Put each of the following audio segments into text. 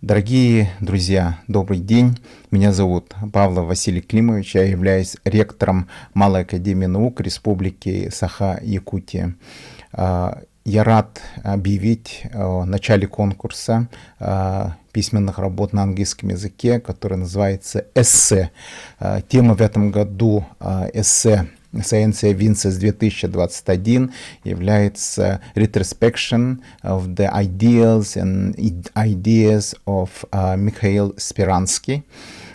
Дорогие друзья, добрый день. Меня зовут Павлов Василий Климович. Я являюсь ректором Малой академии наук Республики Саха-Якутия. Я рад объявить о начале конкурса письменных работ на английском языке, который называется «Эссе». Тема в этом году «Эссе Scientia Vinces 2021 является retrospection of the ideals and ideas of Михаил Спиранский.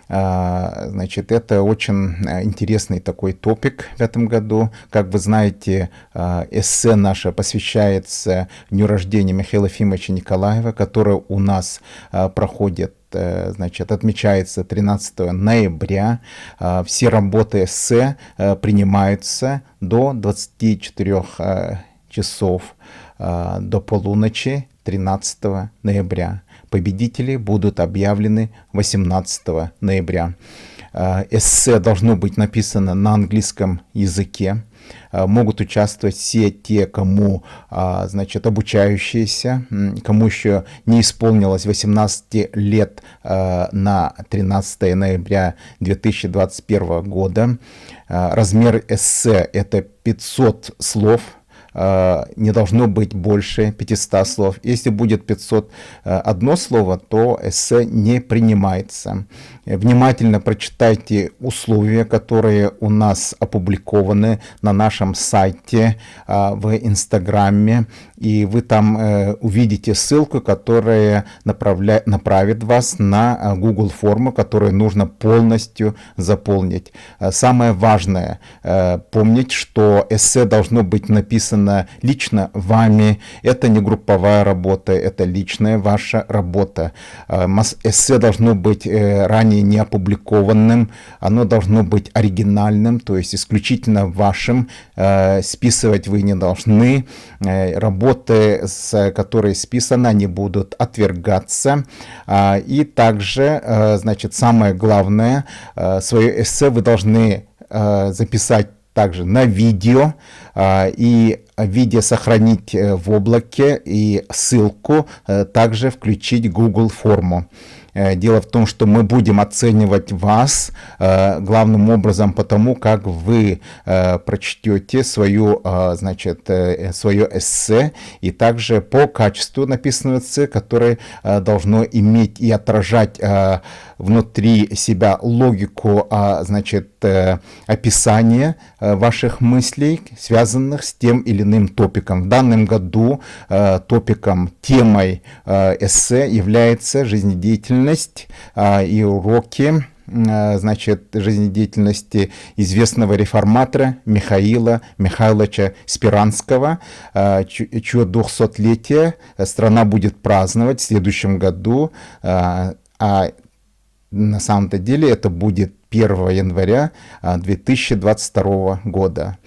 Значит, это очень интересный такой топик в этом году. Как вы знаете, эссе наше посвящается дню рождения Михаила Ефимовича Николаева, который у нас проходит, значит, отмечается 13 ноября. Все работы эссе принимаются до 24 часов до полуночи 13 ноября. Победители будут объявлены 18 ноября. Эссе должно быть написано на английском языке. Могут участвовать все те, кому, значит, обучающиеся, кому еще не исполнилось 18 лет на 13 ноября 2021 года. Размер эссе — это 500 слов. Не должно быть больше 500 слов. Если будет 501 слово, то эссе не принимается. Внимательно прочитайте условия, которые у нас опубликованы на нашем сайте в Инстаграме, и вы там увидите ссылку, которая направит вас на Google форму, которую нужно полностью заполнить. Самое важное — помнить, что эссе должно быть написано лично вами. Это не групповая работа, это личная ваша работа. Эссе должно быть ранее не опубликованным, оно должно быть оригинальным, то есть исключительно вашим. Списывать вы не должны. Работы, которые списаны, они будут отвергаться. И также, значит, самое главное, свое эссе вы должны записать также на видео, и видео сохранить в облаке, и ссылку также включить в Google форму. Дело в том, что мы будем оценивать вас главным образом по тому, как вы прочтете значит, свое эссе, и также по качеству написанного эссе, которое должно иметь и отражать внутри себя логику, значит, описания ваших мыслей, связанных с тем или иным топиком. В данном году топиком, темой эссе является жизнедеятельность и уроки, значит, жизнедеятельности известного реформатора Михаила Михайловича Спиранского, чье 200-летие страна будет праздновать в следующем году, а на самом-то деле это будет 1 января 2022 года.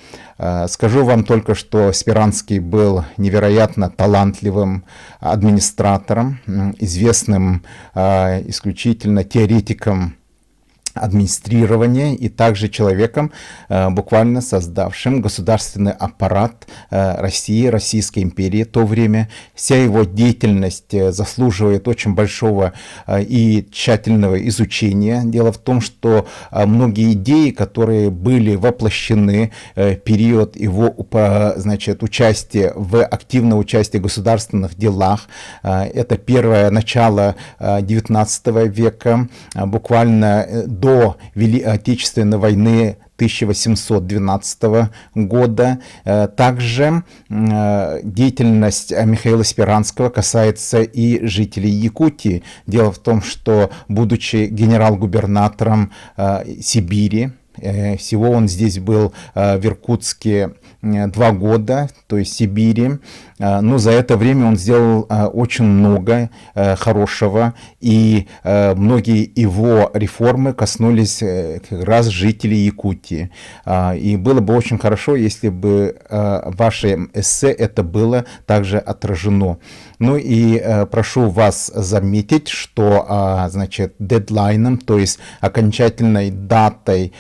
Скажу вам только, что Спиранский был невероятно талантливым администратором, известным исключительно теоретиком администрирования и также человеком, буквально создавшим государственный аппарат России, Российской империи в то время. Вся его деятельность заслуживает очень большого и тщательного изучения. Дело в том, что многие идеи, которые были воплощены в период его, значит, участия в активном участии в государственных делах, это первое начало XIX века, буквально до Великой Отечественной войны 1812 года. Также деятельность Михаила Спиранского касается и жителей Якутии. Дело в том, что, будучи генерал-губернатором Сибири, всего он здесь был в Иркутске 2 года, то есть Сибири. Но за это время он сделал очень много хорошего, и многие его реформы коснулись как раз жителей Якутии. И было бы очень хорошо, если бы в вашем эссе это было также отражено. Ну и прошу вас заметить, что, значит, дедлайном, то есть окончательной датой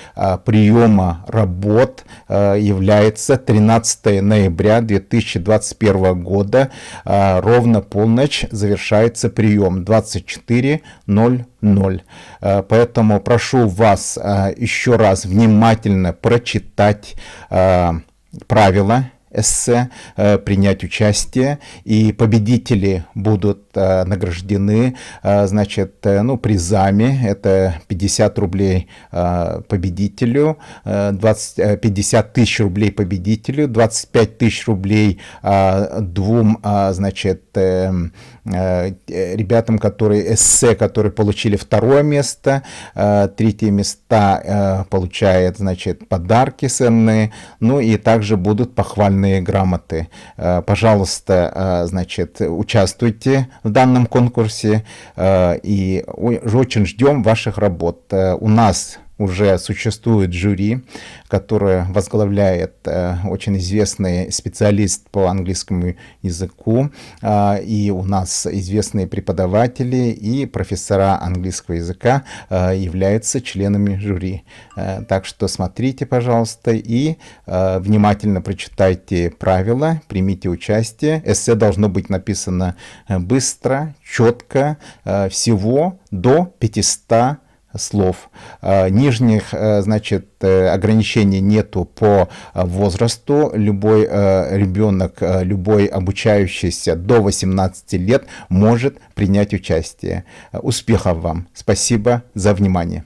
приема работ является 13 ноября 2021 года. Ровно полночь завершается прием 24:00. Поэтому прошу вас еще раз внимательно прочитать правила эссе, принять участие, и победители будут награждены, значит, призами. Это 50 рублей победителю, 50 тысяч рублей победителю, 25 тысяч рублей двум, значит, ребятам, которые получили второе место, третье места получает, значит, подарки ценные, и также будут похвальные грамоты. Пожалуйста, значит, участвуйте в данном конкурсе, и очень ждем ваших работ. У нас уже существует жюри, которое возглавляет очень известный специалист по английскому языку, и у нас известные преподаватели и профессора английского языка являются членами жюри. Так что смотрите, пожалуйста, и внимательно прочитайте правила, примите участие. Эссе должно быть написано быстро, четко, всего до 500 слов. Нижних, значит, ограничений нету по возрасту. Любой ребенок, любой обучающийся до 18 лет может принять участие. Успехов вам! Спасибо за внимание!